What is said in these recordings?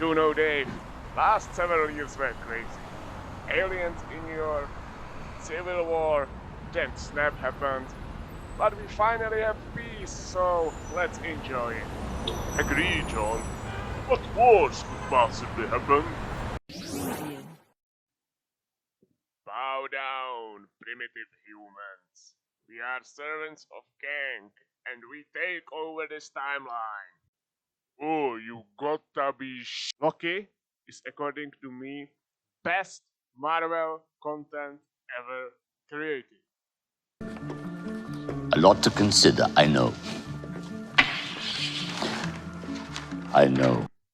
You know, Dave, last several years were crazy. Aliens in your civil war, then snap happened. But we finally have peace, so let's enjoy it. Agree, John. What wars could possibly happen? Bow down, primitive humans. We are servants of Kang, and we take over this timeline. Oh, you gotta be Loki is, according to me, best Marvel content ever created. A lot to consider, I know.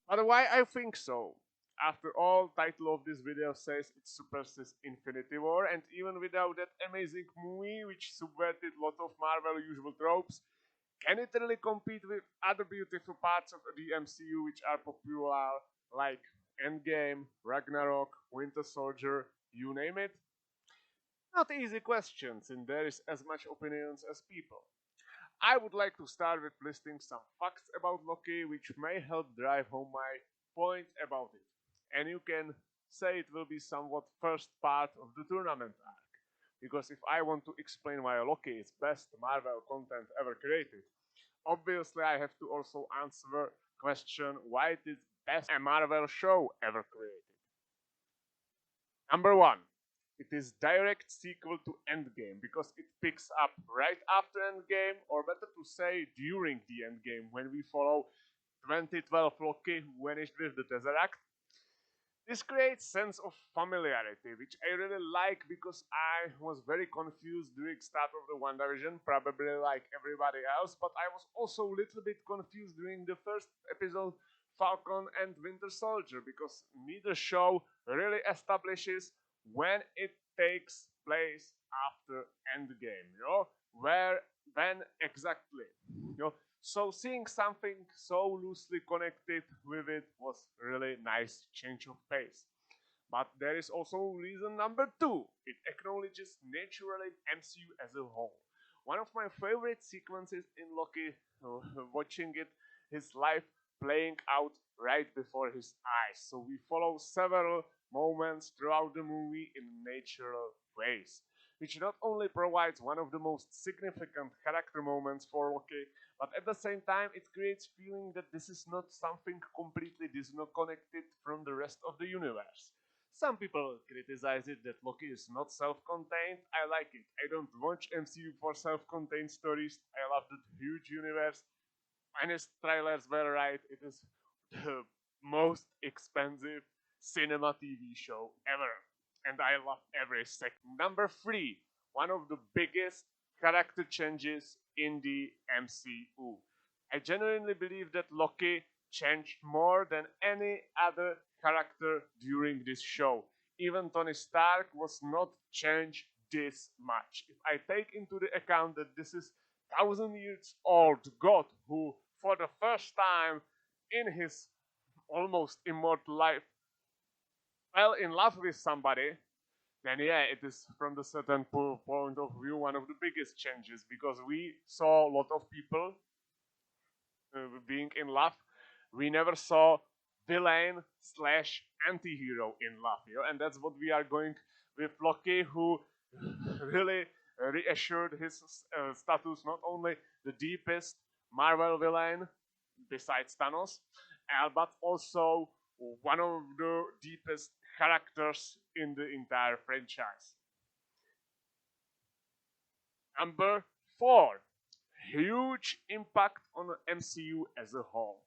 But why I think so? After all, title of this video says it surpasses Infinity War, and even without that amazing movie which subverted lot of Marvel usual tropes, can it really compete with other beautiful parts of the MCU which are popular, like Endgame, Ragnarok, Winter Soldier, you name it? Not easy questions, and there is as much opinions as people. I would like to start with listing some facts about Loki which may help drive home my point about it. And you can say it will be somewhat first part of the tournament arc. Because if I want to explain why Loki is best Marvel content ever created, obviously I have to also answer question why it is best Marvel show ever created. Number 1. It is direct sequel to Endgame because it picks up right after Endgame, or better to say during the Endgame, when we follow 2012 Loki who vanished with the Tesseract. This creates sense of familiarity, which I really like because I was very confused during start of the WandaVision, probably like everybody else, but I was also a little bit confused during the first episode Falcon and Winter Soldier because neither show really establishes when it takes place after Endgame, when exactly, So seeing something so loosely connected with it was really nice change of pace. But there is also reason number 2. It acknowledges naturally MCU as a whole. One of my favorite sequences in Loki, watching it, his life playing out right before his eyes. So we follow several moments throughout the movie in natural ways, which not only provides one of the most significant character moments for Loki, but at the same time it creates feeling that this is not something completely disconnected from the rest of the universe. Some people criticize it that Loki is not self-contained. I like it. I don't watch MCU for self-contained stories. I love the huge universe. And his trailers were right. It is the most expensive cinema TV show ever. And I love every second. Number 3. One of the biggest character changes in the MCU. I genuinely believe that Loki changed more than any other character during this show. Even Tony Stark was not changed this much. If I take into the account that this is 1,000 years old God who, for the first time in his almost immortal life, fell in love with somebody, then yeah, it is from the certain point of view one of the biggest changes because we saw a lot of people being in love. We never saw villain slash anti-hero in love, and that's what we are going with Loki, who really reassured his status not only the deepest Marvel villain besides Thanos, but also one of the deepest characters in the entire franchise. Number 4. Huge impact on the MCU as a whole.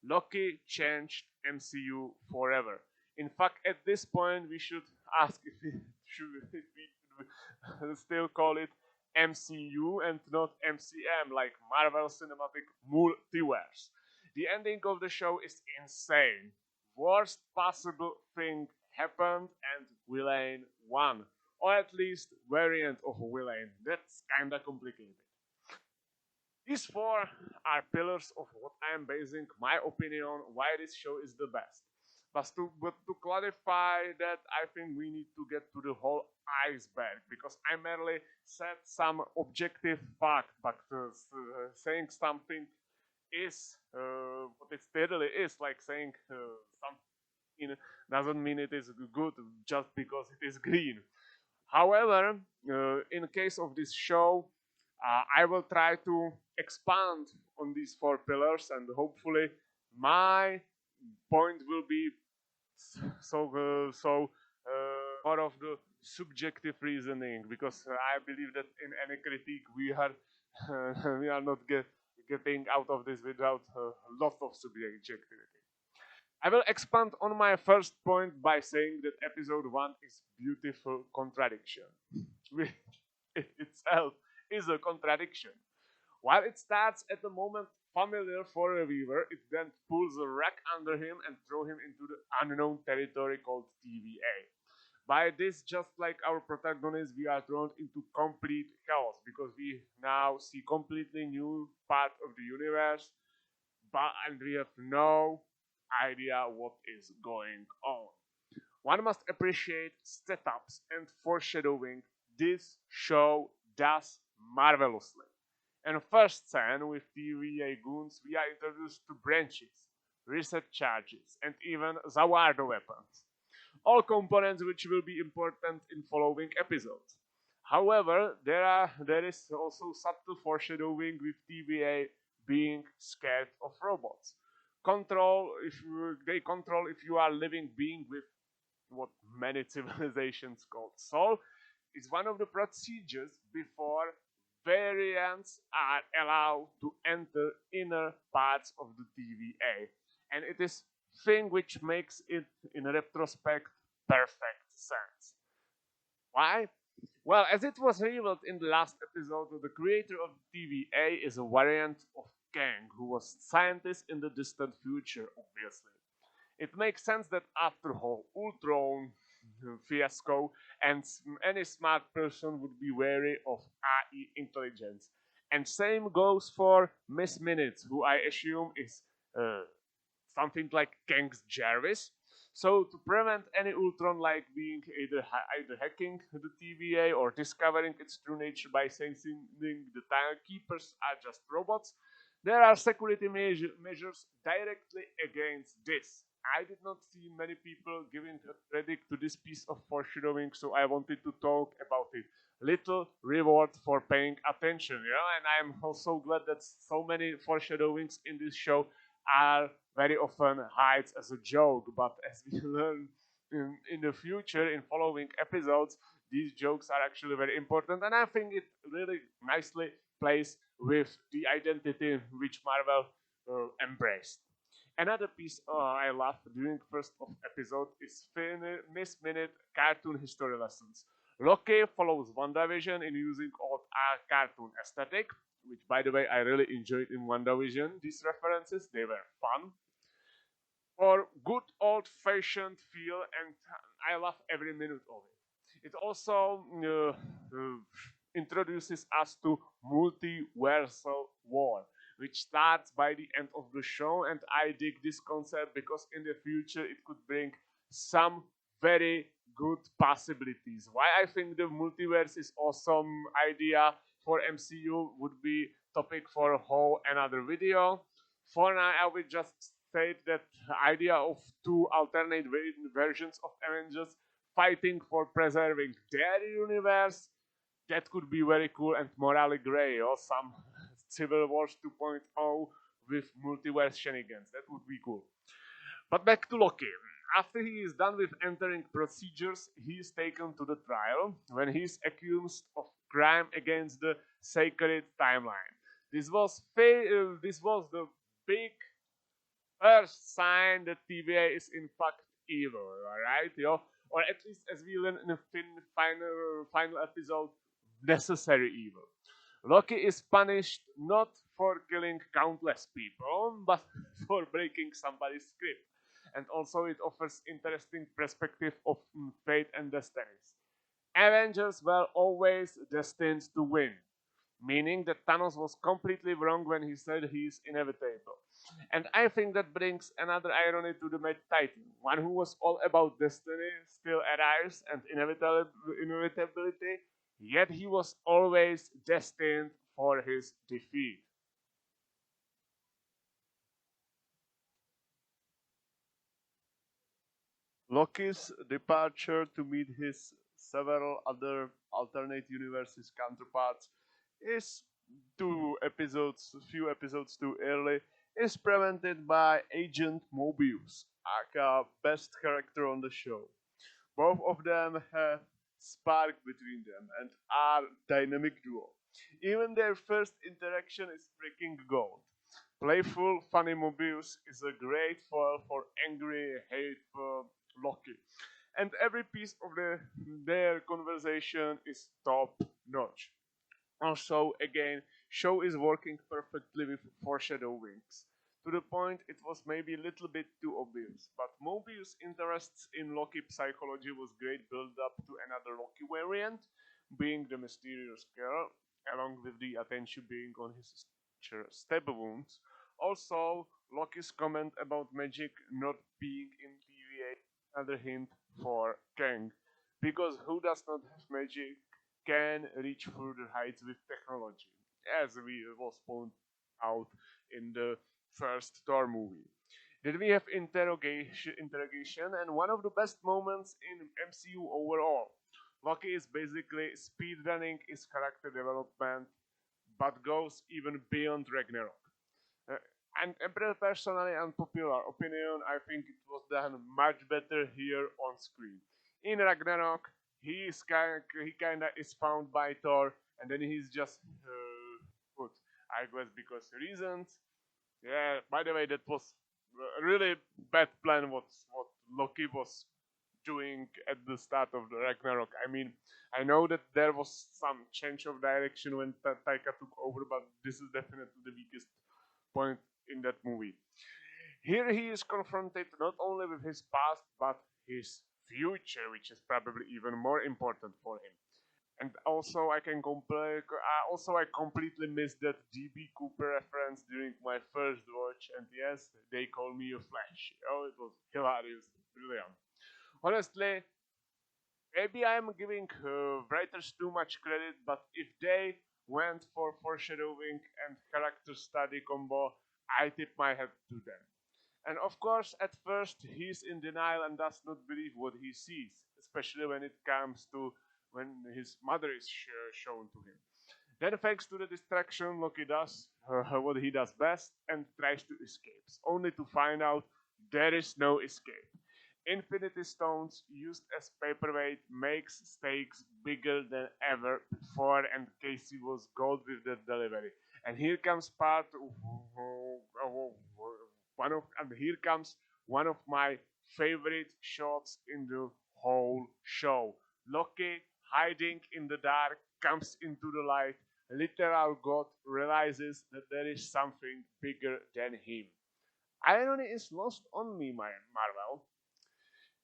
Loki changed MCU forever. In fact, at this point, we should ask if we should still call it MCU and not MCM, like Marvel Cinematic Multiverse. The ending of the show is insane. Worst possible thing happened and villain won. Or at least variant of villain. That's kinda complicated. These 4 are pillars of what I am basing my opinion on why this show is the best. But to clarify that, I think we need to get to the whole iceberg because I merely said some objective fact, but saying something is what it steadily is, like saying something doesn't mean it is good just because it is green. However, in case of this show, I will try to expand on these four pillars, and hopefully, my point will be more of the subjective reasoning, because I believe that in any critique we are we are not getting out of this without lots of subjectivity. I will expand on my first point by saying that episode 1 is beautiful contradiction, which itself is a contradiction. While it starts at the moment familiar for a viewer, it then pulls a rack under him and throws him into the unknown territory called TVA. By this, just like our protagonist, we are thrown into complete chaos because we now see completely new part of the universe, and we have no idea what is going on. One must appreciate setups and foreshadowing this show does marvelously. In the first scene with TVA goons, we are introduced to branches, reset charges, and even Zawardo weapons. All components which will be important in following episodes. However, there is also subtle foreshadowing with TVA being scared of robots. They control if you are living being with what many civilizations call soul. Is one of the procedures before variants are allowed to enter inner parts of the TVA, and it is thing which makes it in retrospect perfect sense. Why? Well, as it was revealed in the last episode, the creator of the TVA is a variant of Kang, who was scientist in the distant future, obviously. It makes sense that after whole Ultron fiasco, and any smart person would be wary of AI intelligence. And same goes for Miss Minutes, who I assume is uh, something like Kang's Jarvis. So to prevent any Ultron like being either hacking the TVA or discovering its true nature by sensing the timekeepers are just robots, there are security measures directly against this. I did not see many people giving a credit to this piece of foreshadowing, so I wanted to talk about it. Little reward for paying attention, and I'm also glad that so many foreshadowings in this show are very often hides as a joke, but as we learn in the future, in following episodes, these jokes are actually very important, and I think it really nicely plays with the identity which Marvel embraced. Another piece I love during first of episode is Miss Minute cartoon history lessons. Loki follows WandaVision in using old cartoon aesthetic, which by the way I really enjoyed in WandaVision. These references, they were fun. For good old fashioned feel, and I love every minute of it. It also introduces us to multiversal war, which starts by the end of the show, and I dig this concept because in the future it could bring some very good possibilities. Why I think the multiverse is awesome idea for MCU would be topic for a whole another video. For now, I will just state that the idea of two alternate versions of Avengers fighting for preserving their universe, that could be very cool and morally gray, or some Civil Wars 2.0 with multiverse shenanigans. That would be cool. But back to Loki. After he is done with entering procedures, he is taken to the trial when he is accused of crime against the sacred timeline. This was the big first sign that TVA is in fact evil, alright? Or at least as we learn in the final episode, necessary evil. Loki is punished not for killing countless people, but for breaking somebody's script. And also it offers interesting perspective of fate and destinies. Avengers were always destined to win, meaning that Thanos was completely wrong when he said he is inevitable. And I think that brings another irony to the Mad Titan. One who was all about destiny still arrives and inevitability, yet he was always destined for his defeat. Loki's departure to meet his several other alternate universes counterparts is few episodes too early, is prevented by Agent Mobius, aka best character on the show. Both of them have spark between them and are dynamic duo. Even their first interaction is freaking gold. Playful, funny Mobius is a great foil for angry, hateful Loki. And every piece of their conversation is top notch. Also, again, show is working perfectly with foreshadowings. To the point it was maybe a little bit too obvious, but Mobius' interests in Loki psychology was great build up to another Loki variant, being the mysterious girl, along with the attention being on his stab wounds. Also, Loki's comment about magic not being in TVA, another hint for Kang, because who does not have magic can reach further heights with technology, as we was pointed out in the first Thor movie. Then we have interrogation, and one of the best moments in MCU overall. Loki is basically speedrunning his character development, but goes even beyond Ragnarok. Uh, and a personally unpopular opinion, I think it was done much better here on screen. In Ragnarok, he kinda is found by Thor, and then he's just put. I guess because reasons. Yeah. By the way, that was a really bad plan. What Loki was doing at the start of the Ragnarok. I mean, I know that there was some change of direction when Taika took over, but this is definitely the weakest point in that movie. Here he is confronted not only with his past but his future, which is probably even more important for him. And also, I completely missed that DB Cooper reference during my first watch. And yes, they call me a Flash. Oh, it was hilarious, brilliant. Honestly, maybe I'm giving writers too much credit, but if they went for foreshadowing and character study combo, I tip my hat to them. And of course, at first, he's in denial and does not believe what he sees, especially when it comes to when his mother is shown to him. Then, thanks to the distraction, Loki does what he does best and tries to escape, only to find out there is no escape. Infinity Stones used as paperweight makes stakes bigger than ever before, and Casey was gold with the delivery. And here comes here comes one of my favorite shots in the whole show. Loki hiding in the dark comes into the light. Literal God realizes that there is something bigger than him. Irony is lost on me, my Marvel.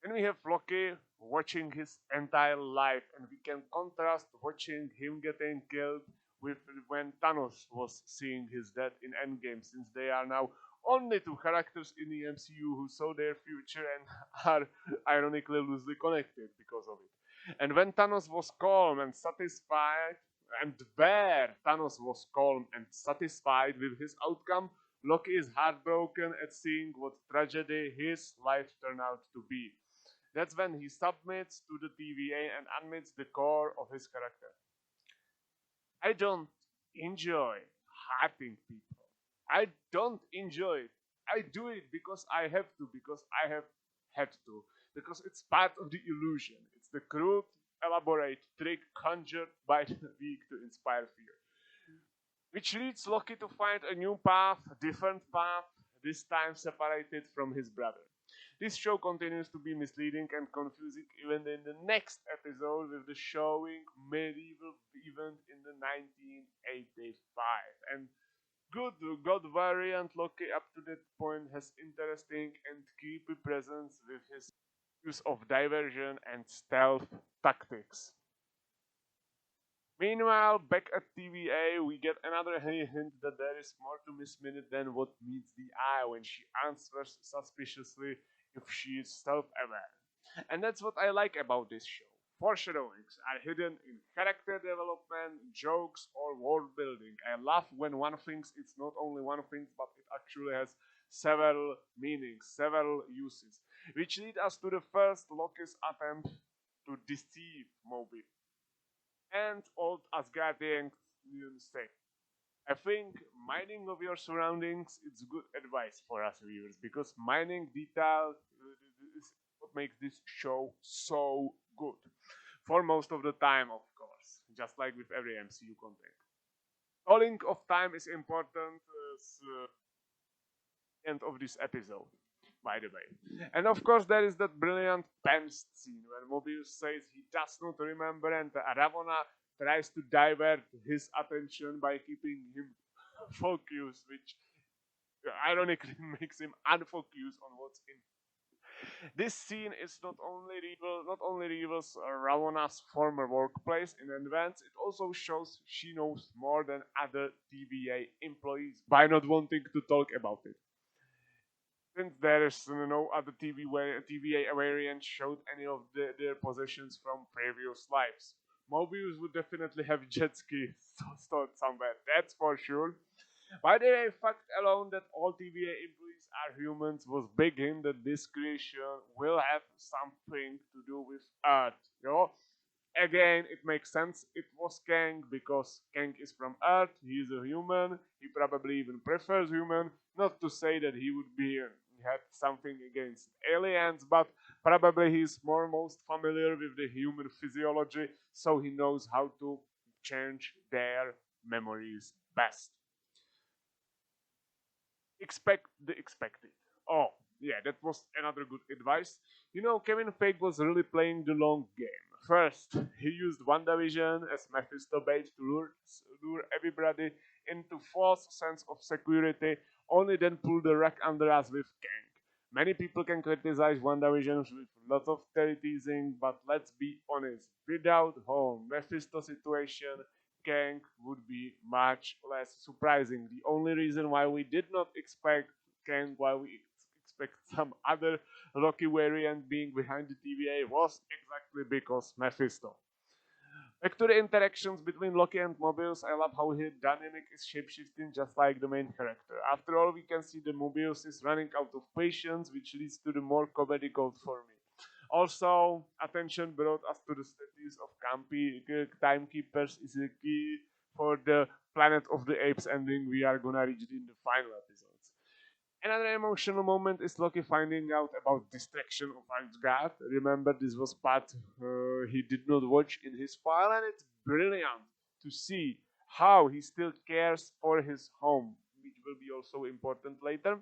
And we have Loki watching his entire life, and we can contrast watching him getting killed with when Thanos was seeing his death in Endgame, since they are now only two characters in the MCU who saw their future and are ironically loosely connected because of it. And when Thanos was calm and satisfied, and where Thanos was calm and satisfied with his outcome, Loki is heartbroken at seeing what tragedy his life turned out to be. That's when he submits to the TVA and admits the core of his character. I don't enjoy hurting people. I don't enjoy it. I do it because I have to, because I have had to, because it's part of the illusion. It's the crude, elaborate trick conjured by the weak to inspire fear, which leads Loki to find a new path, a different path, this time separated from his brother. This show continues to be misleading and confusing even in the next episode with the showing medieval event in the 1985. And good God variant Loki up to that point has interesting and creepy presence with his use of diversion and stealth tactics. Meanwhile, back at TVA, we get another hint that there is more to Miss Minute than what meets the eye when she answers suspiciously if she is self aware. And that's what I like about this show. Foreshadowings are hidden in character development, jokes, or world building. I love when one thinks it's not only one thing, but it actually has several meanings, several uses, which lead us to the first Loki's attempt to deceive Moby. And old Asgardians say, I think mining of your surroundings is good advice for us viewers because mining detail is what makes this show so good. For most of the time, of course, just like with every MCU content. Calling of time is important as end of this episode, by the way. And of course, there is that brilliant Pam's scene where Mobius says he does not remember, and Ravonna tries to divert his attention by keeping him focused, which ironically makes him unfocused on what's in. This scene is not only reveals Ravonna's former workplace in advance, it also shows she knows more than other TVA employees by not wanting to talk about it. Since there is no other TVA variant showed any of their possessions from previous lives. Mobius would definitely have jet ski stored somewhere, that's for sure. By the way, fact alone that all TVA employees are humans was big hint that this creation will have something to do with Earth. You know? Again, it makes sense. It was Kang because Kang is from Earth. He is a human. He probably even prefers human. Not to say that he would be had something against aliens, but probably he's most familiar with the human physiology, so he knows how to change their memories best. Expect the expected. Oh, yeah, that was another good advice. You know, Kevin Feige was really playing the long game. First, he used WandaVision as Mephisto bait to lure everybody into false sense of security, only then pull the rug under us with Kang. Many people can criticize WandaVision with lots of teasing, but let's be honest, without home Mephisto situation, Kang would be much less surprising. The only reason why we did not expect Kang, why we expect some other Loki variant being behind the TVA, was exactly because Mephisto. Back to the interactions between Loki and Mobius, I love how his dynamic is shapeshifting just like the main character. After all, we can see that Mobius is running out of patience, which leads to the more comedy gold for me. Also, attention brought us to the status of timekeepers is a key for the Planet of the Apes ending we are gonna reach in the final episodes. Another emotional moment is Loki finding out about distraction of Asgard. Remember, this was part he did not watch in his file, and it's brilliant to see how he still cares for his home, which will be also important later.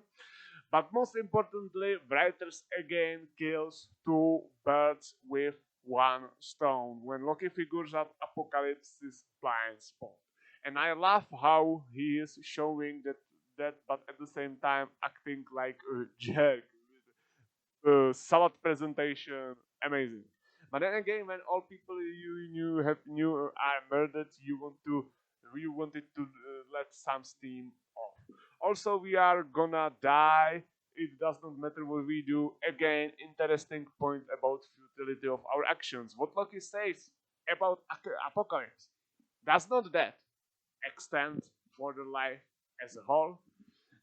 But most importantly, writers again kills two birds with one stone when Loki figures out Apocalypse's blind spot. And I love how he is showing that, but at the same time acting like a jerk. Salad presentation, amazing. But then again, when all people you knew are murdered, you wanted to let some steam off. Also, we are gonna die. It does not matter what we do. Again, interesting point about futility of our actions. What Loki says about apocalypse does not that extend for the life as a whole?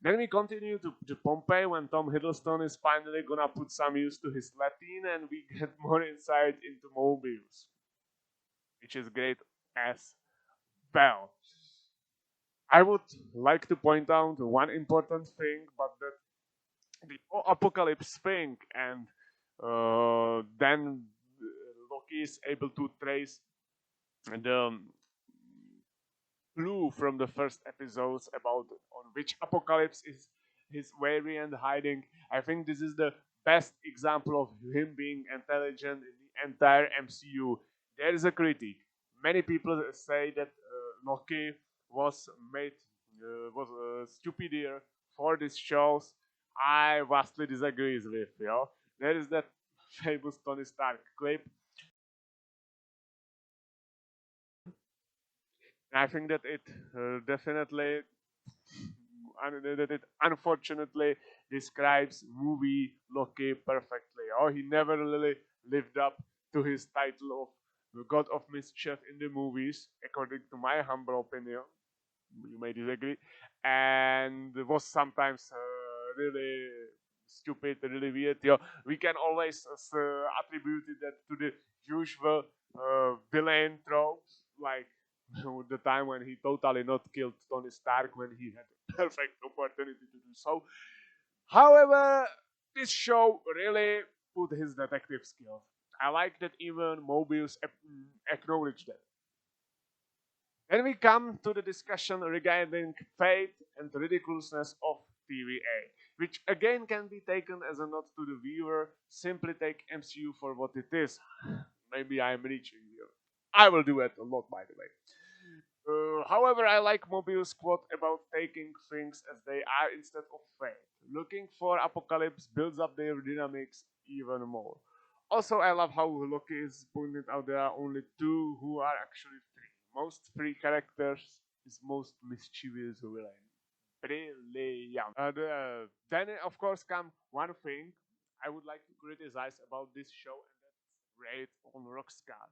Then we continue to Pompeii when Tom Hiddleston is finally gonna put some use to his Latin and we get more insight into Mobius, which is great as well. I would like to point out one important thing, but that the apocalypse thing, and then Loki is able to trace the clue from the first episodes about on which apocalypse is his variant hiding. I think this is the best example of him being intelligent in the entire MCU. There is a critique. Many people say that Loki was made was stupider for these shows. I vastly disagree with. There is that famous Tony Stark clip. I think that it definitely that it unfortunately describes movie Loki perfectly. Oh, he never really lived up to his title of the God of Mischief in the movies, according to my humble opinion. You may disagree, and was sometimes really stupid, really weird. You know, we can always attribute that to the usual villain tropes, like the time when he totally not killed Tony Stark when he had a perfect opportunity to do so. However, this show really put his detective skills. I like that even Mobius acknowledged that. Then we come to the discussion regarding fate and ridiculousness of TVA, which again can be taken as a nod to the viewer. Simply take MCU for what it is. Maybe I'm reaching here. I will do it a lot, by the way. However, I like Mobius' quote about taking things as they are instead of fate. Looking for Apocalypse builds up their dynamics even more. Also, I love how Loki is pointed out there are only two who are actually three. Most three characters is most mischievous villain. Brilliant. Then, of course, come one thing I would like to criticize about this show, and that's rate on Rockstar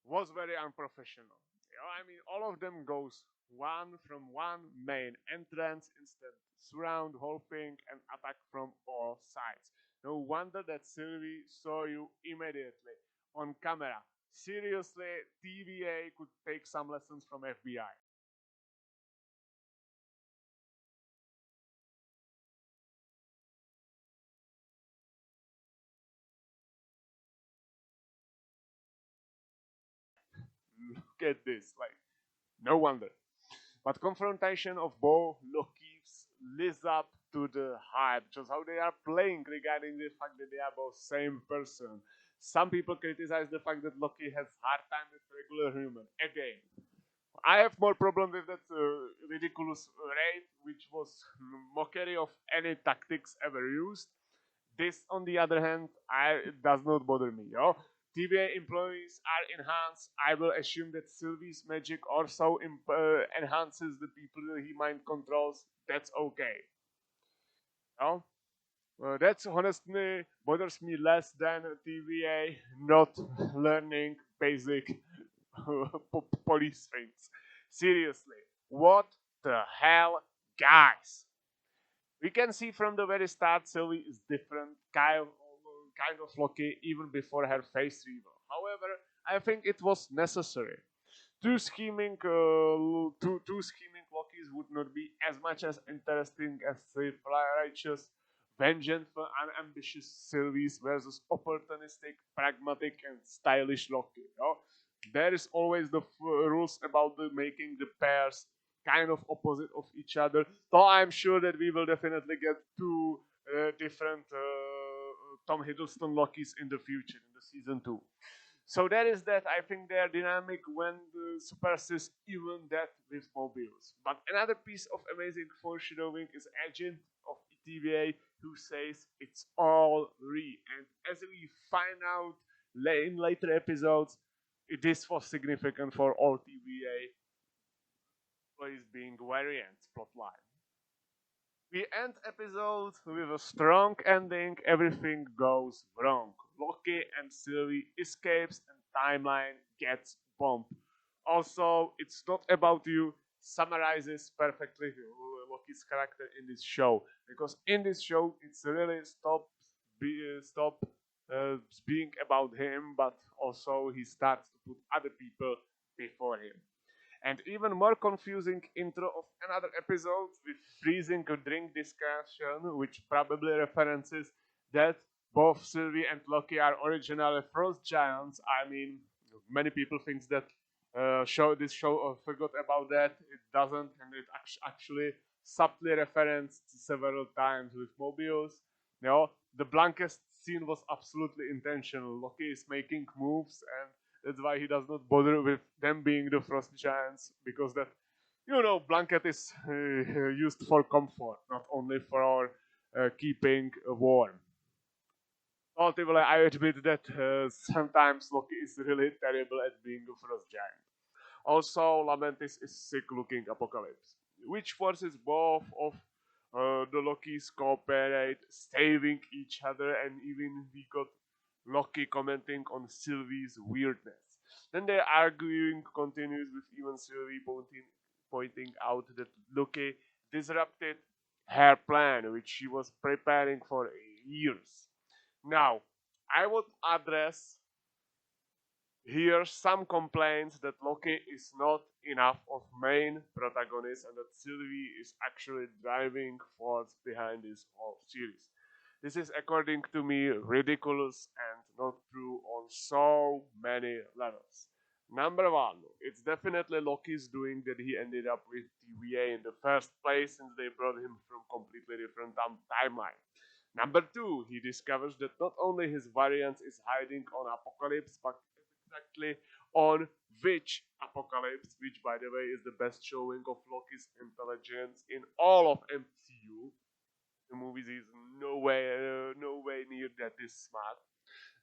was very unprofessional. You know, I mean, all of them goes one from one main entrance, instead surround whole thing and attack from all sides. No wonder that Sylvie saw you immediately on camera. Seriously, TVA could take some lessons from FBI. Look at this, like no wonder. But confrontation of both Lokis lives up to the hype, just how they are playing regarding the fact that they are both same person. Some people criticize the fact that Loki has hard time with regular human. Again, I have more problem with that ridiculous raid, which was mockery of any tactics ever used. This, on the other hand, it does not bother me. Yo. TVA employees are enhanced. I will assume that Sylvie's magic also enhances the people that he mind controls. That's okay. Yo. That's honestly bothers me less than TVA not learning basic police things. Seriously, what the hell, guys? We can see from the very start Sylvie is different, kind of Loki even before her face reveal. However, I think it was necessary. Two scheming Lokis would not be as much as interesting as the righteous, vengeful, and ambitious Sylvies versus opportunistic, pragmatic, and stylish Loki. You know? There is always the rules about the making the pairs kind of opposite of each other. So I'm sure that we will definitely get two different Tom Hiddleston Lokis in the future in the season 2. So that is that. I think they are dynamic when the surpasses even that with Mobiles. But another piece of amazing foreshadowing is Agent of TVA who says it's all real. And as we find out in later episodes, this was significant for all TVA employees being variant plotline. We end episode with a strong ending. Everything goes wrong. Loki and Sylvie escapes and timeline gets bumped. Also, it's not about you summarizes perfectly Loki's character in this show, because in this show it's really stop being about him, but also he starts to put other people before him. And even more confusing intro of another episode with freezing a drink discussion, which probably references that both Sylvie and Loki are originally frost giants. I mean, many people think that this show forgot about that. It doesn't, and it actually subtly referenced several times with Mobius. You know, the blankest scene was absolutely intentional. Loki is making moves, and that's why he does not bother with them being the frost giants, because that blanket is used for comfort, not only for keeping warm. Ultimately, I admit that sometimes Loki is really terrible at being a frost giant. Also, Lamentis is sick-looking Apocalypse, which forces both of the Lokis cooperate, saving each other, and even we got Loki commenting on Sylvie's weirdness. Then their arguing continues with even Sylvie pointing out that Loki disrupted her plan, which she was preparing for years. Now, I would address here some complaints that Loki is not enough of main protagonist and that Sylvie is actually driving force behind this whole series. This is, according to me, ridiculous and not true on so many levels. Number one, it's definitely Loki's doing that he ended up with TVA in the first place since they brought him from completely different timeline. Number two, he discovers that not only his variant is hiding on Apocalypse, but exactly on which Apocalypse, which by the way is the best showing of Loki's intelligence in all of MCU. The movies is no way near that is smart.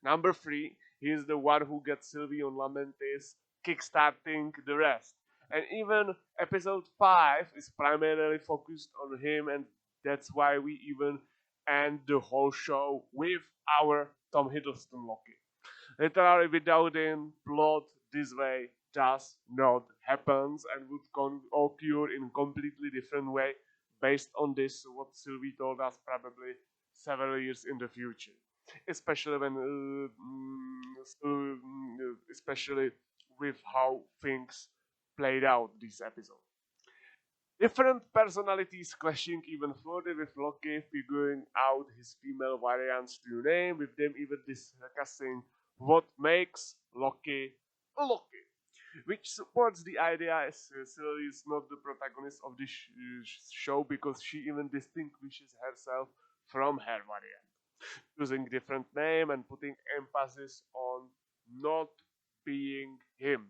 Number three, he is the one who gets Sylvie on Lamentis, kickstarting the rest. And even episode 5 is primarily focused on him, and that's why we even end the whole show with our Tom Hiddleston Loki. Literally, without him, plot this way does not happens and would occur in completely different way based on this what Sylvie told us probably several years in the future, especially when especially with how things played out this episode. Different personalities clashing even further with Loki figuring out his female variants to name, with them even discussing what makes Loki Loki, which supports the idea as Sylvie is not the protagonist of this show because she even distinguishes herself from her variant, using different name and putting emphasis on not being him.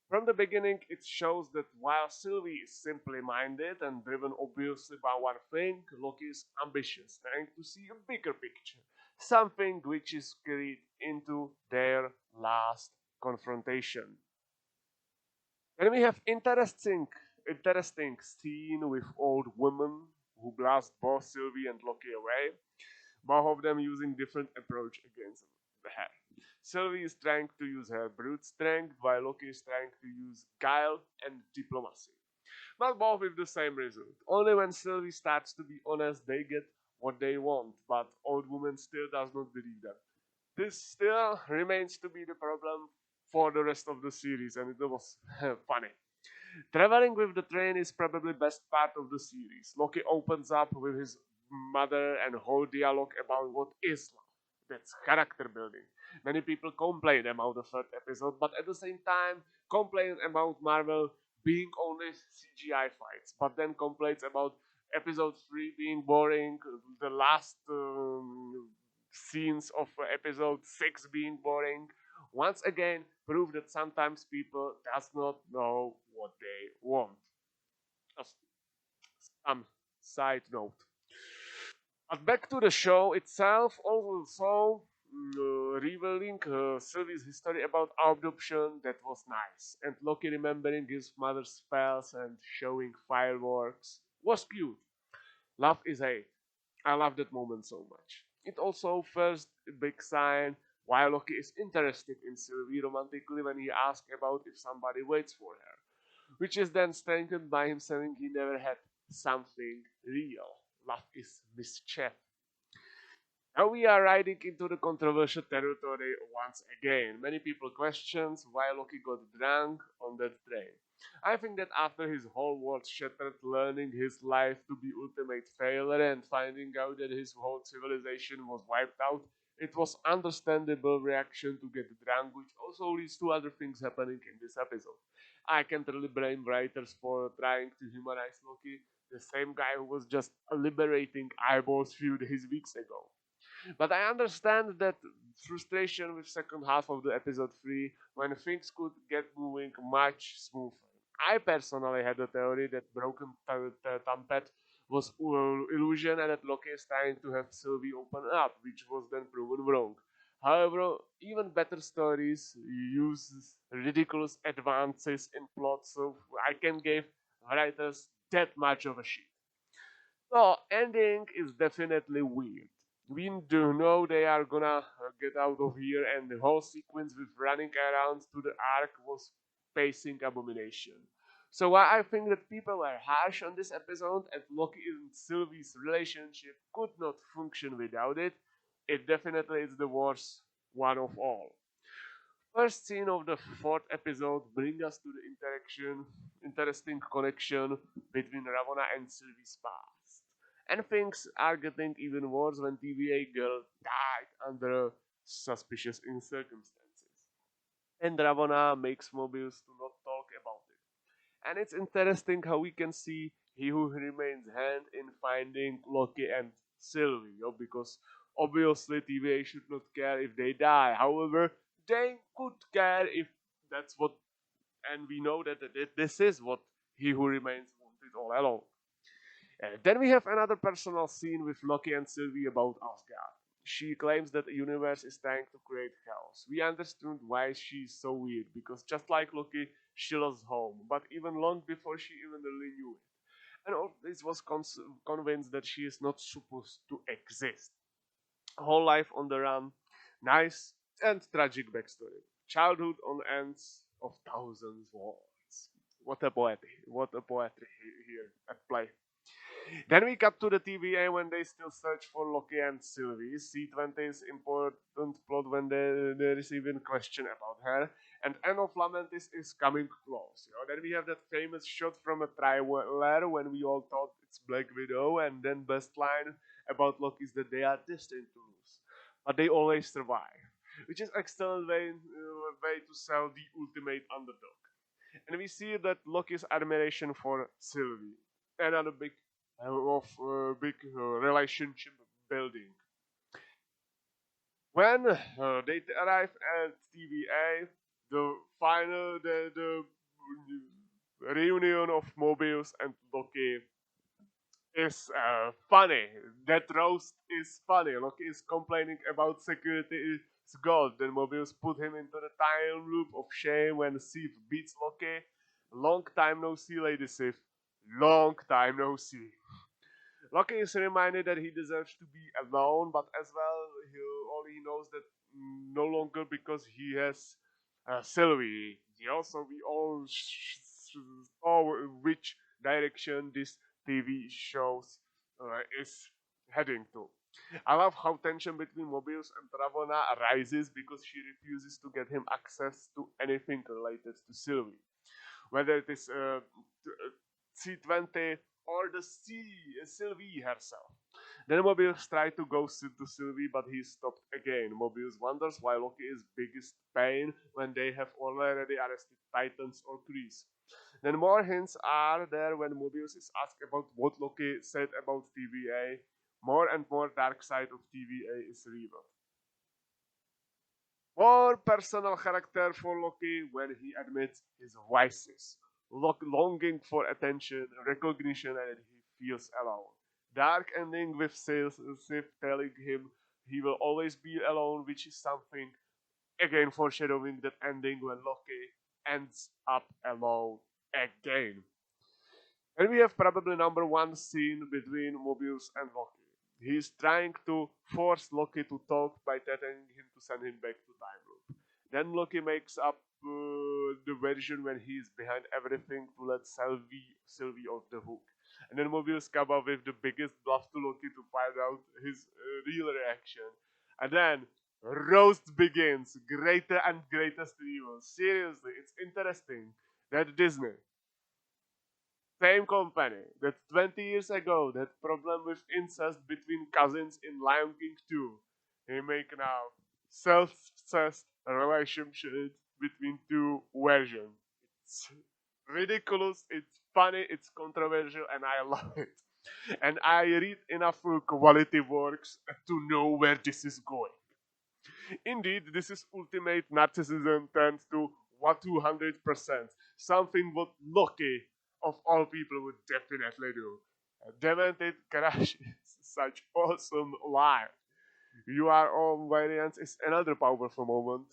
From the beginning, it shows that while Sylvie is simply minded and driven obviously by one thing, Loki is ambitious, trying to see a bigger picture, something which is carried into their last confrontation. Then we have interesting scene with old women who blast both Sylvie and Loki away, both of them using different approach against her. Sylvie is trying to use her brute strength, while Loki is trying to use guile and diplomacy. But both with the same result. Only when Sylvie starts to be honest, they get what they want, but old woman still does not believe them. This still remains to be the problem for the rest of the series, and it was funny. Traveling with the train is probably best part of the series. Loki opens up with his mother and whole dialogue about what is love. That's character building. Many people complain about the third episode, but at the same time complain about Marvel being only CGI fights, but then complains about episode 3 being boring, the last scenes of episode 6 being boring. Once again, prove that sometimes people does not know what they want. Just some side note. But back to the show itself, also revealing Sylvie's history about adoption, that was nice. And Loki remembering his mother's spells and showing fireworks was cute. Love is hate. I love that moment so much. It also first a big sign why Loki is interested in Sylvie romantically when he asks about if somebody waits for her, which is then strengthened by him saying he never had something real. Love is mischief. Now we are riding into the controversial territory once again. Many people questions why Loki got drunk on that train. I think that after his whole world shattered, learning his life to be ultimate failure and finding out that his whole civilization was wiped out, it was understandable reaction to get drunk, which also leads to other things happening in this episode. I can't really blame writers for trying to humanize Loki, the same guy who was just liberating eyeballs few days weeks ago. But I understand that frustration with second half of the episode 3 when things could get moving much smoother. I personally had a theory that broken trumpet was illusion and that Loki is trying to have Sylvie open up, which was then proven wrong. However, even better stories use ridiculous advances in plot, so I can give writers that much of a shit. So, ending is definitely weird. We do know they are gonna get out of here, and the whole sequence with running around to the ark was pacing abomination. So I think that people were harsh on this episode, and Loki and Sylvie's relationship could not function without it. It definitely is the worst one of all. First scene of the fourth episode brings us to the interesting connection between Ravonna and Sylvie's past. And things are getting even worse when TVA girl died under suspicious circumstances. And Ravonna makes Mobius to not talk about it. And it's interesting how we can see he who remains hand in finding Loki and Sylvie, because obviously TVA should not care if they die. However, they could care if that's what, and we know that this is what he who remains wanted all along. Then we have another personal scene with Loki and Sylvie about Asgard. She claims that the universe is trying to create chaos. We understood why she's so weird, because just like Loki, she lost home, but even long before she even really knew it. And all this was convinced that she is not supposed to exist. Whole life on the run, nice and tragic backstory. Childhood on ends of thousands words. What a poetry here at play. Then we cut to the TVA when they still search for Loki and Sylvie. C20 is important plot when there is even question about her. And End of Lamentis is coming close. Then we have that famous shot from a trailer when we all thought it's Black Widow, and then best line about Loki is that they are destined to lose, but they always survive, which is excellent way to sell the ultimate underdog. And we see that Loki's admiration for Sylvie, another big relationship building. When they arrive at TVA, the reunion of Mobius and Loki is funny. That roast is funny. Loki is complaining about security is gold. Then Mobius put him into the time loop of shame when Sif beats Loki. Long time no see, Lady Sif. Long time no see. Loki is reminded that he deserves to be alone, but as well, he knows that no longer because he has Sylvie. So we all saw which direction this TV shows is heading to. I love how tension between Mobius and Ravonna arises because she refuses to get him access to anything related to Sylvie, whether it is C20 or the Sylvie herself. Then Mobius tried to go to Sylvie, but he stopped again. Mobius wonders why Loki is biggest pain when they have already arrested Titans or Kreese. Then more hints are there when Mobius is asked about what Loki said about TVA. More and more dark side of TVA is revealed. More personal character for Loki when he admits his vices, longing for attention, recognition, and he feels alone. Dark ending with Sif telling him he will always be alone, which is something again foreshadowing that ending when Loki ends up alone again. And we have probably number one scene between Mobius and Loki. He's trying to force Loki to talk by telling him to send him back to time loop. Then Loki makes up the version when he's behind everything to let Sylvie off the hook. And then Mobius comes up with the biggest bluff to Loki to find out his real reaction. And then roast begins, greater and greatest evil. Seriously, it's interesting that Disney, same company that 20 years ago that problem with incest between cousins in Lion King 2, they make now self-obsessed relationship between two versions. It's ridiculous, it's funny, it's controversial, and I love it. And I read enough quality works to know where this is going. Indeed, this is ultimate narcissism turned to what 200%. Something what Loki, of all people, would definitely do. A demented crush is such awesome lie. You are all variants is another powerful moment.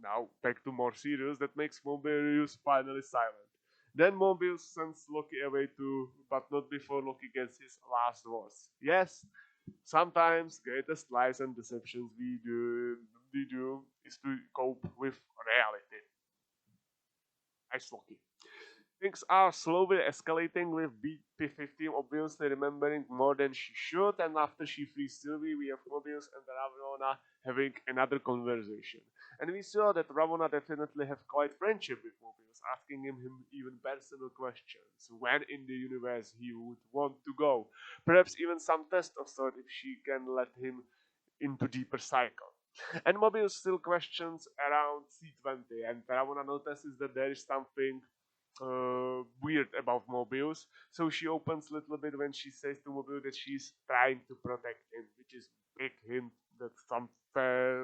Now, back to more serious, that makes Mobius finally silent. Then Mobius sends Loki away too, but not before Loki gets his last words. Yes, sometimes greatest lies and deceptions we do is to cope with reality. Nice Loki. Things are slowly escalating with BP-15 obviously remembering more than she should, and after she frees Sylvie, we have Mobius and Ravonna having another conversation. And we saw that Ravonna definitely have quite friendship with Mobius, asking him even personal questions. When in the universe he would want to go. Perhaps even some test of sort if she can let him into deeper cycle. And Mobius still questions around C20, and Ravonna notices that there is something weird about Mobius. So she opens a little bit when she says to Mobius that she's trying to protect him, which is big hint that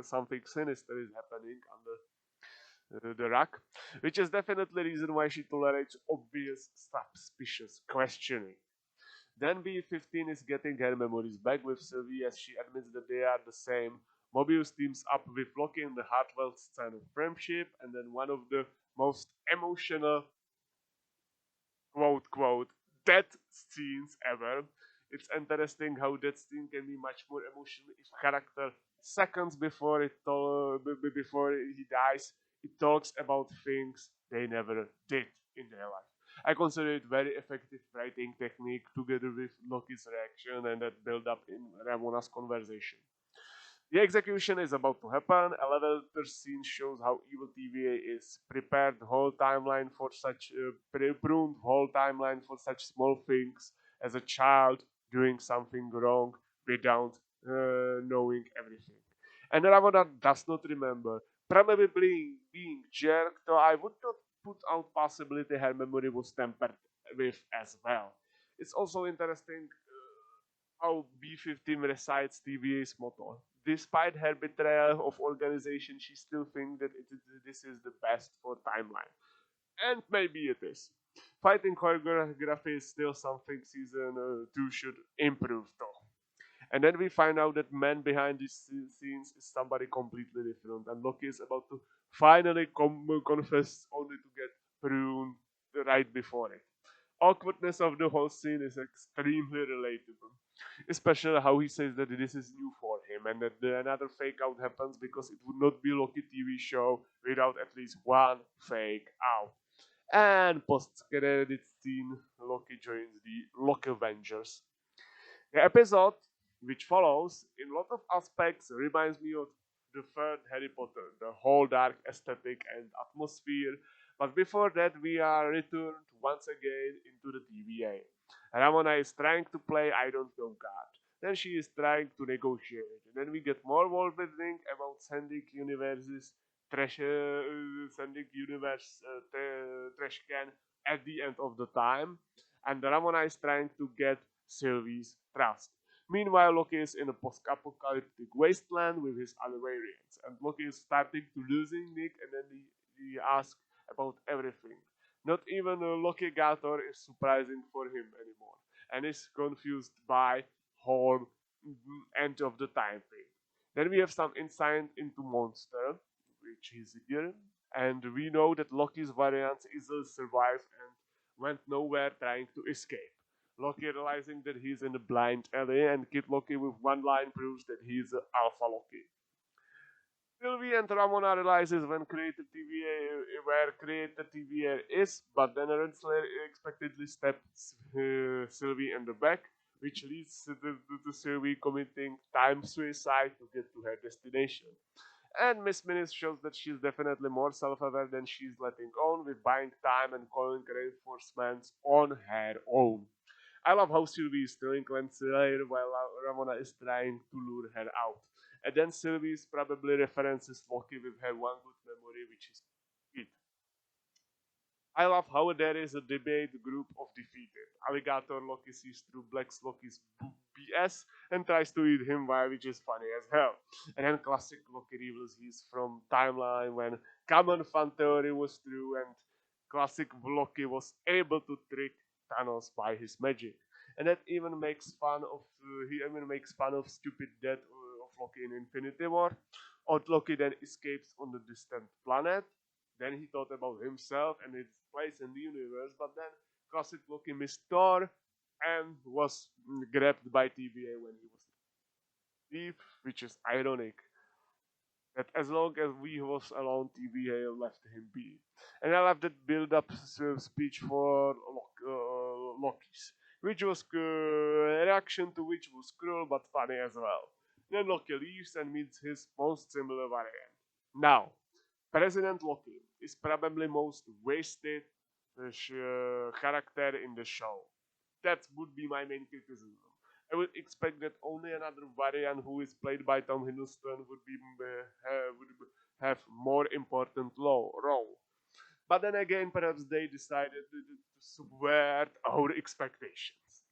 something sinister is happening under the rock, which is definitely reason why she tolerates obvious suspicious questioning. Then B15 is getting her memories back with Sylvie as she admits that they are the same. Mobius teams up with Loki in the heartfelt scene of friendship, and then one of the most emotional quote quote death scenes ever. It's interesting how that scene can be much more emotional if character seconds before before he dies, it talks about things they never did in their life. I consider it very effective writing technique together with Loki's reaction and that build up in Ramona's conversation. The execution is about to happen. Elevator scene shows how evil TVA is prepared whole timeline for such pruned whole timeline for such small things as a child doing something wrong without knowing everything. And Ramona does not remember, probably being jerked, though I would not put out possibility her memory was tampered with as well. It's also interesting how B-15 recites TVA's motto. Despite her betrayal of organization, she still thinks that this is the best for timeline. And maybe it is. Fighting choreography is still something season 2 should improve though. And then we find out that man behind these scenes is somebody completely different. And Loki is about to finally confess only to get pruned right before it. Awkwardness of the whole scene is extremely relatable, especially how he says that this is new for him and that another fake out happens because it would not be Loki TV show without at least one fake out. And post credit scene, Loki joins the Loki Avengers. The episode, which follows, in a lot of aspects reminds me of the third Harry Potter, the whole dark aesthetic and atmosphere. But before that, we are returned once again into the TVA. Ramona is trying to play I don't know God. Then she is trying to negotiate. And then we get more world building about sending universe trash can at the end of the time. And Ramona is trying to get Sylvie's trust. Meanwhile, Loki is in a post-apocalyptic wasteland with his other variants, and Loki is starting to losing Nick, and then he asks about everything. Not even Loki Gator is surprising for him anymore, and is confused by whole end of the time thing. Then we have some insight into Monster, which is here, and we know that Loki's variants easily survived and went nowhere trying to escape. Loki realizing that he's in a blind alley, and Kid Loki with one line proves that he's Alpha Loki. Sylvie and Ramona realizes where created TVA is, but then Rensselaer unexpectedly stabs Sylvie in the back, which leads to Sylvie committing time suicide to get to her destination. And Miss Minutes shows that she's definitely more self-aware than she's letting on, with buying time and calling reinforcements on her own. I love how Sylvie is throwing Rensselaer while Ramona is trying to lure her out. And then Sylvie is probably references Loki with her one good memory, which is it. I love how there is a debate group of defeated. Alligator Loki sees through Black Loki's BS and tries to eat him, which is funny as hell. And then classic Loki reveals he's from timeline when common fan theory was true and classic Loki was able to trick Thanos by his magic. And that even makes fun of he even makes fun of stupid death of Loki in Infinity War. Odd Loki then escapes on the distant planet. Then he thought about himself and his place in the universe, but then classic Loki missed Thor and was grabbed by TVA when he was deep, which is ironic. That as long as we was alone, TVA left him be. And I love that build-up speech for Loki's, which was reaction to which was cruel but funny as well. Then Loki leaves and meets his most similar variant. Now, President Loki is probably most wasted character in the show. That would be my main criticism. I would expect that only another variant who is played by Tom Hiddleston would have more important role. But then again, perhaps they decided to subvert our expectations.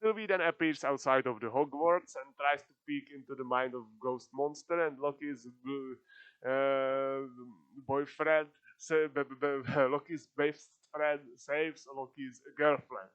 Sylvie then appears outside of the Hogwarts and tries to peek into the mind of Ghost Monster, and Loki's boyfriend, Loki's best friend saves Loki's girlfriend.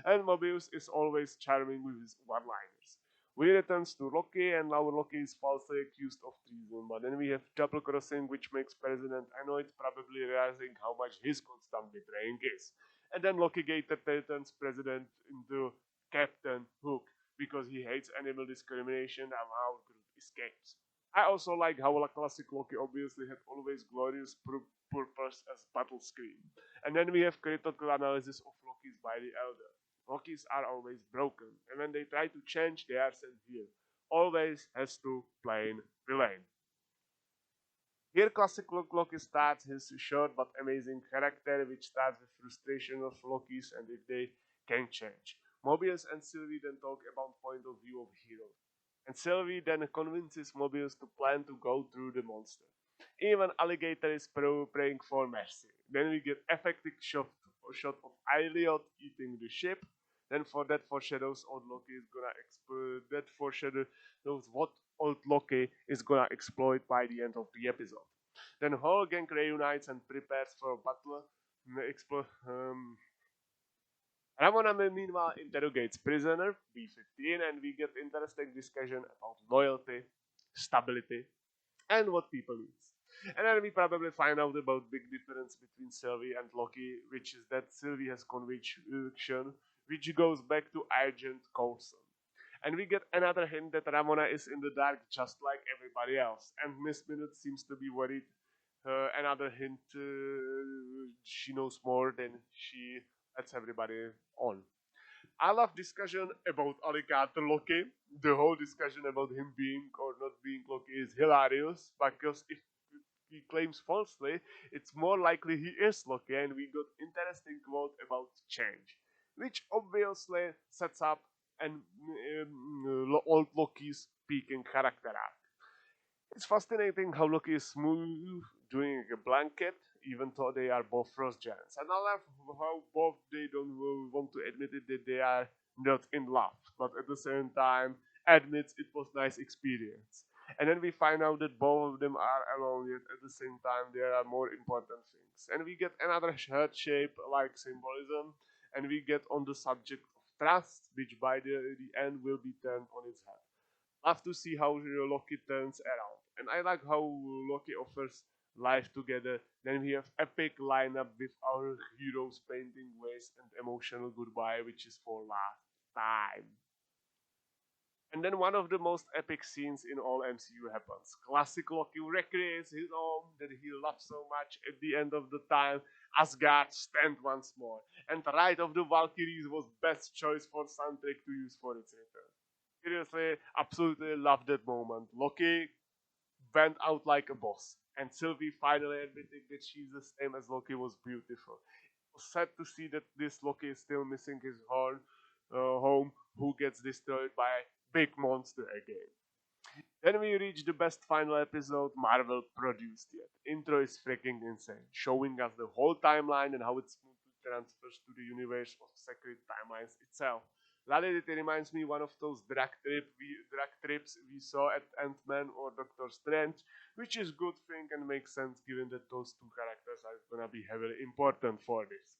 And Mobius is always charming with his one-liners. We returns to Loki, and now Loki is falsely accused of treason. But then we have double crossing, which makes President annoyed, probably realizing how much his constant betraying is. And then Loki Gator turns President into Captain Hook because he hates animal discrimination and how Groot escapes. I also like how classic Loki obviously had always glorious purpose as battle screen. And then we have critical analysis of Loki's by the Elder. Lokis are always broken, and when they try to change, they are sent here. Always has to plain villain. Here, classic Loki starts his short but amazing character, which starts with frustration of Lokis and if they can change. Mobius and Sylvie then talk about point of view of hero, and Sylvie then convinces Mobius to plan to go through the monster. Even Alligator is praying for mercy. Then we get effective shot of Elliot eating the ship. Then for that foreshadows old Loki is gonna that foreshadows what old Loki is gonna exploit by the end of the episode. Then whole gang reunites and prepares for a battle. Ramona meanwhile interrogates prisoner B-15 and we get interesting discussion about loyalty, stability, and what people need. And then we probably find out about big difference between Sylvie and Loki, which is that Sylvie has conviction, which goes back to Agent Coulson. And we get another hint that Ramona is in the dark just like everybody else. And Miss Minute seems to be worried. Another hint, she knows more than she lets everybody on. I love discussion about Alligator Loki. The whole discussion about him being or not being Loki is hilarious because if he claims falsely, it's more likely he is Loki, and we got interesting quote about change, which obviously sets up an old Loki's peaking character arc. It's fascinating how Loki is smooth doing a blanket, even though they are both frost giants. And I love how both they don't want to admit it that they are not in love, but at the same time admits it was nice experience. And then we find out that both of them are alone, yet at the same time there are more important things. And we get another heart shape like symbolism, and we get on the subject of trust, which by the end will be turned on its head. Love to see how Loki turns around. And I like how Loki offers life together. Then we have epic lineup with our heroes painting waste and emotional goodbye, which is for last time. And then one of the most epic scenes in all MCU happens. Classic Loki recreates his home that he loves so much at the end of the time. Asgard stand once more. And Ride of the Valkyries was best choice for soundtrack to use for its return. Seriously, absolutely love that moment. Loki went out like a boss, and Sylvie finally admitting that she's the same as Loki was beautiful. It was sad to see that this Loki is still missing his home, who gets destroyed by a big monster again. Then we reach the best final episode Marvel produced yet. Intro is freaking insane, showing us the whole timeline and how it smoothly transfers to the universe of Sacred Timelines itself. Validity reminds me one of those drag trips we saw at Ant-Man or Doctor Strange, which is good thing and makes sense given that those two characters are gonna be heavily important for this.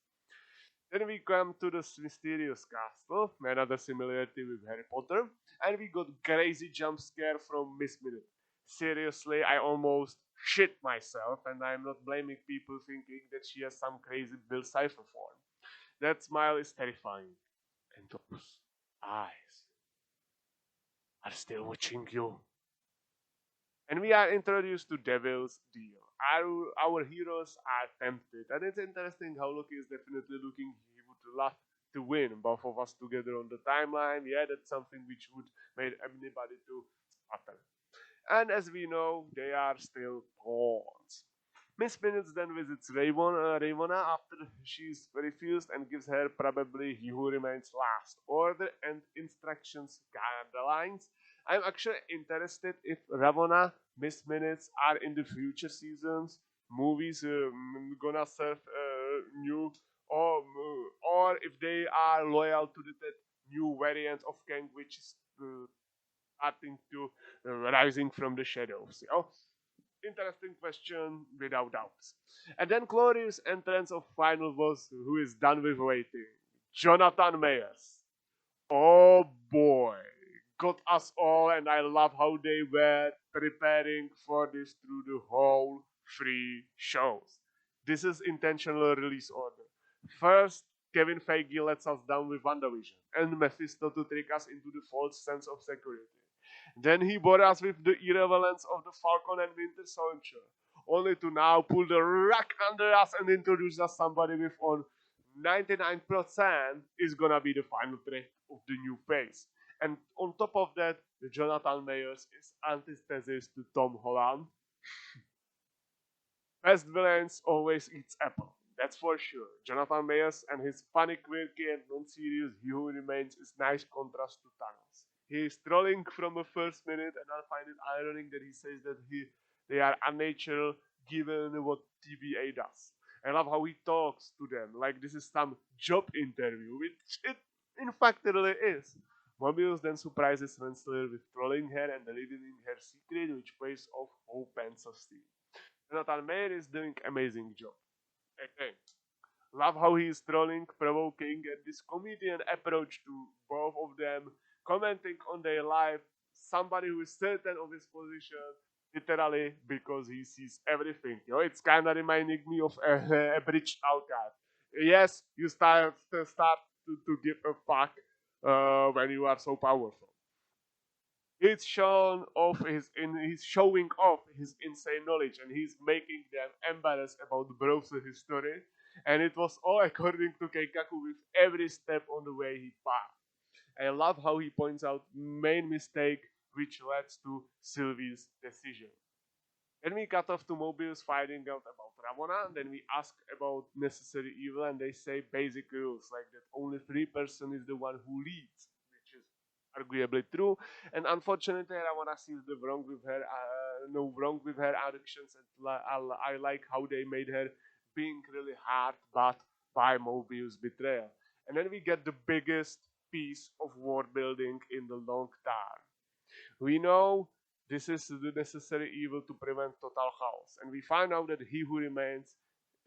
Then we come to the mysterious castle, another similarity with Harry Potter, and we got crazy jump scare from Miss Minute. Seriously, I almost shit myself, and I'm not blaming people thinking that she has some crazy Bill Cipher form. That smile is terrifying, and those eyes are still watching you. And we are introduced to Devil's Deal. Our heroes are tempted, and it's interesting how Loki is definitely looking. He would love to win both of us together on the timeline. Yeah, that's something which would make anybody to utter. And as we know, they are still pawns. Miss Minutes then visits Ravonna after she's refused and gives her probably He Who Remains last order and instructions guidelines. I'm actually interested if Ravonna, Miss Minutes are in the future seasons, movies gonna serve new, or if they are loyal to the new variant of Kang which is starting to rising from the shadows. You know? Interesting question without doubts. And then glorious entrance of final boss who is done with waiting. Jonathan Mayers. Oh boy. Got us all, and I love how they were preparing for this through the whole three shows. This is intentional release order. First, Kevin Feige lets us down with WandaVision and Mephisto to trick us into the false sense of security. Then he bore us with the irrelevance of the Falcon and Winter Soldier, only to now pull the rug under us and introduce us somebody with on 99% is gonna be the final threat of the new phase. And on top of that, the Jonathan Mayers is antithesis to Tom Holland. Best villains always eats apple. That's for sure. Jonathan Mayers and his funny, quirky, and non-serious He Who Remains is nice contrast to Thanos. He is trolling from the first minute, and I find it ironic that he says that they are unnatural given what TVA does. I love how he talks to them like this is some job interview, which it in fact really is. Mobius then surprises Renslayer with trolling her and revealing her secret, which pays off Hope and Steel. Jonathan Mayer is doing amazing job. Okay. Love how he is trolling, provoking, and this comedian approach to both of them, commenting on their life. Somebody who is certain of his position, literally because he sees everything. You know, it's kind of reminding me of a bridged out guy. Yes, you start to give a fuck when you are so powerful. He's showing off his insane knowledge and he's making them embarrassed about Bro's history. And it was all according to Keikaku with every step on the way he passed. I love how he points out main mistake which leads to Sylvie's decision. Then we cut off to Mobius finding out about Ramona. Then we ask about necessary evil, and they say basic rules like that only 3% is the one who leads, which is arguably true. And unfortunately, Ramona sees the wrong with her, no wrong with her actions, and I like how they made her being really hard, but by Mobius' betrayal. And then we get the biggest piece of world building in the long term. We know this is the necessary evil to prevent total chaos, and we find out that he who remains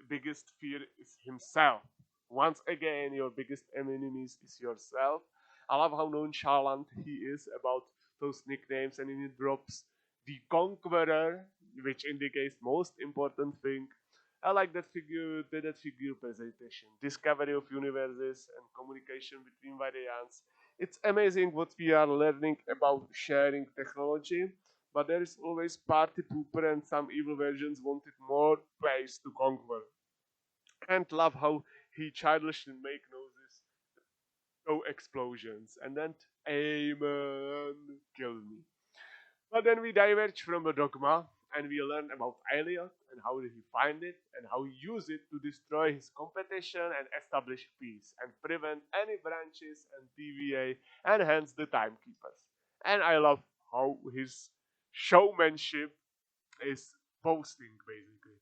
biggest fear is himself. Once again, your biggest enemy is yourself. I love how nonchalant he is about those nicknames, and he drops the Conqueror, which indicates most important thing. I like that figure presentation, discovery of universes and communication between variants. It's amazing what we are learning about sharing technology, but there is always party pooper and some evil versions wanted more place to conquer. And love how he childishly make noses, no explosions, and then Amen kills me. But then we diverge from the dogma and we learn about Elliot and how did he find it and how he used it to destroy his competition and establish peace and prevent any branches and TVA and hence the timekeepers. And I love how his showmanship is boasting basically.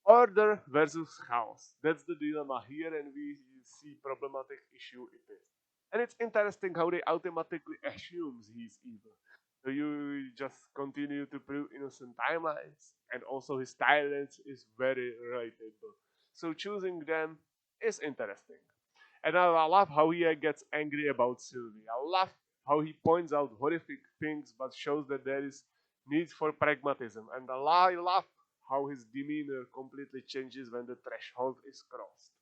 Order versus chaos. That's the dilemma here, and we see problematic issue it is. And it's interesting how they automatically assumes he's evil. So you just continue to prove innocent timelines, and also his silence is very relatable. So choosing them is interesting. And I love how he gets angry about Sylvie. I love how he points out horrific things but shows that there is need for pragmatism. And I love how his demeanor completely changes when the threshold is crossed.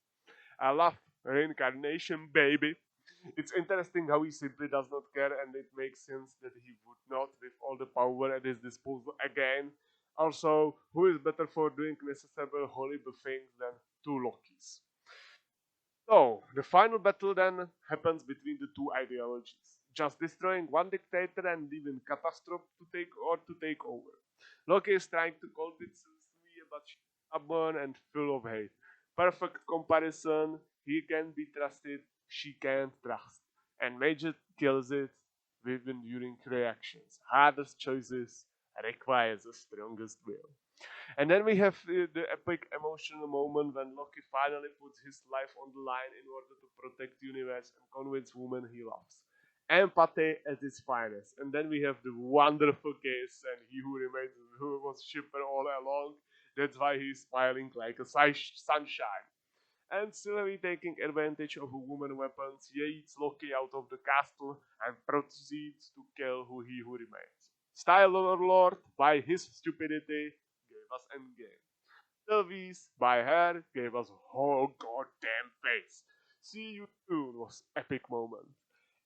I love reincarnation, baby. It's interesting how he simply does not care, and it makes sense that he would not with all the power at his disposal again. Also, who is better for doing necessary horrible things than two Lokis? So, the final battle then happens between the two ideologies, just destroying one dictator and leaving catastrophe to take over. Loki is trying to convince Sylvie, but she's stubborn and full of hate. Perfect comparison. He can be trusted. She can't trust. And Major kills it with enduring reactions. Hardest choices requires the strongest will. And then we have the epic emotional moment when Loki finally puts his life on the line in order to protect the universe and convince women he loves. Empathy at its finest. And then we have the wonderful case and he who remains who was shipper all along. That's why he's smiling like a sunshine. And Sylvie, taking advantage of woman weapons, yeets Loki out of the castle and proceeds to kill who remains. Style Lord, by his stupidity, gave us Endgame. Sylvie's, by her, gave us whole goddamn face. See you soon was epic moment.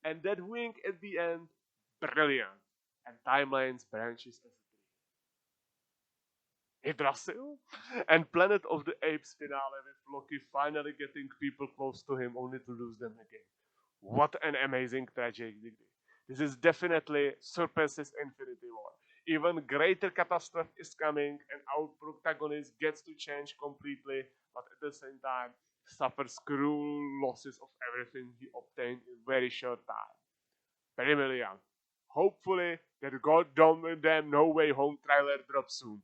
And that wink at the end, brilliant. And timelines branches as Yggdrasil, and Planet of the Apes finale with Loki finally getting people close to him only to lose them again. What an amazing tragedy. This is definitely surpasses Infinity War. Even greater catastrophe is coming and our protagonist gets to change completely, but at the same time suffers cruel losses of everything he obtained in very short time. Very brilliant. Hopefully that goddamn No Way Home trailer drops soon.